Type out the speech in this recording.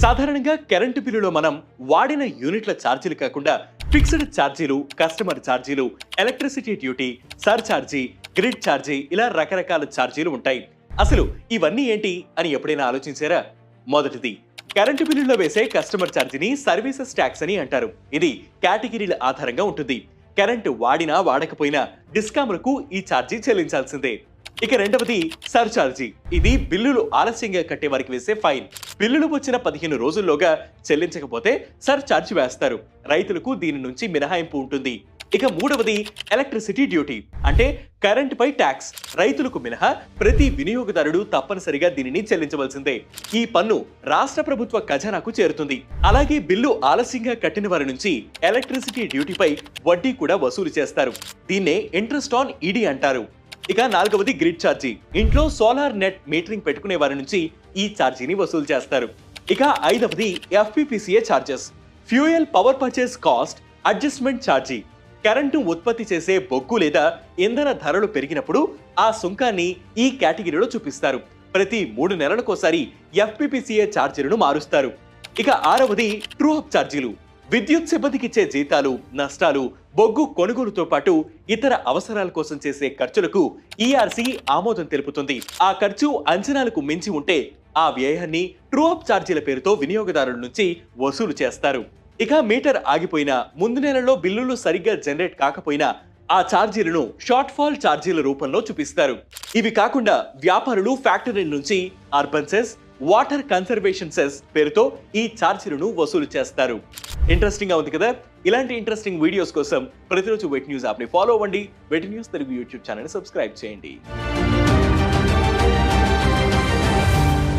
సాధారణంగా కరెంటు బిల్లులో మనం వాడిన యూనిట్ల ఛార్జీలు కాకుండా ఫిక్స్డ్ ఛార్జీలు, కస్టమర్ ఛార్జీలు, ఎలక్ట్రిసిటీ డ్యూటీ, సర్ఛార్జీ, గ్రిడ్ ఛార్జీ ఇలా రకరకాల ఛార్జీలు ఉంటాయి. అసలు ఇవన్నీ ఏంటి అని ఎప్పుడైనా ఆలోచించారా? మొదటిది, కరెంటు బిల్లులో వేసే కస్టమర్ ఛార్జీని సర్వీసెస్ ట్యాక్స్ అని అంటారు. ఇది కేటగిరీల ఆధారంగా ఉంటుంది. కరెంటు వాడినా వాడకపోయినా డిస్కామ్లకు ఈ ఛార్జీ చెల్లించాల్సిందే. ఇక రెండవది సర్ఛార్జీ. ఇది బిల్లులు ఆలస్యంగా కట్టే వారికి వేసే ఫైన్. బిల్లులు వచ్చిన 15 రోజుల్లోగా చెల్లించకపోతే సర్ఛార్జీ వేస్తారు. రైతులకు దీని నుంచి మినహాయింపు ఉంటుంది. ఇక మూడవది ఎలక్ట్రిసిటీ డ్యూటీ, అంటే కరెంటుపై ట్యాక్స్. రైతులకు మినహా ప్రతి వినియోగదారుడు తప్పనిసరిగా దీనిని చెల్లించవలసిందే. ఈ పన్ను రాష్ట్ర ప్రభుత్వ ఖజానాకు చేరుతుంది. అలాగే బిల్లు ఆలస్యంగా కట్టిన వారి నుంచి ఎలక్ట్రిసిటీ డ్యూటీపై వడ్డీ కూడా వసూలు చేస్తారు. దీన్నే ఇంట్రెస్ట్ ఆన్ ఈడీ అంటారు. ఇక నాలుగవది గ్రిడ్ ఛార్జీ. ఇంట్లో సోలార్ నెట్ మీటరింగ్ పెట్టుకునే వారి నుంచి ఈ ఛార్జీని వసూలు చేస్తారు. ఇక ఐదవది FPPCA charges, fuel power purchase cost adjustment charge. Current ఉత్పత్తి చేసే బొగ్గు లేదా ఇంధన ధరలు పెరిగినప్పుడు ఆ సుంకాన్ని ఈ కేటగిరీలో చూపిస్తారు. ప్రతి 3 నెలలకోసారి ఎఫ్పిపిసిఏ ఛార్జీలను మారుస్తారు. ఇక ఆరవది ట్రూ అప్ ఛార్జీలు. విద్యుత్ సిబ్బందికి ఇచ్చే జీతాలు, నష్టాలు, బొగ్గు కొనుగోలుతో పాటు ఇతర అవసరాల కోసం చేసే ఖర్చులకు ఈఆర్సీ ఆమోదం తెలుపుతుంది. ఆ ఖర్చు అంచనాలకు మించి ఉంటే ఆ వ్యయాన్ని ట్రూ అప్ ఛార్జీల పేరుతో వినియోగదారుల నుంచి వసూలు చేస్తారు. ఇక మీటర్ ఆగిపోయినా, ముందు నెలలో బిల్లులు సరిగ్గా జనరేట్ కాకపోయినా ఆ ఛార్జీలను షార్ట్ ఫాల్ ఛార్జీల రూపంలో చూపిస్తారు. ఇవి కాకుండా వ్యాపారులు ఫ్యాక్టరీ నుంచి urban cess, water conservation cess పేరుతో ఈ ఛార్జీలను వసూలు చేస్తారు. ఇంట్రెస్టింగ్ గా ఉంది కదా? ఇలాంటి ఇంట్రెస్టింగ్ వీడియోస్ కోసం ప్రతిరోజు వెట్ న్యూస్ యాప్ ని ఫాలో అవ్వండి. వెట్ news Telugu YouTube channel subscribe చేయండి.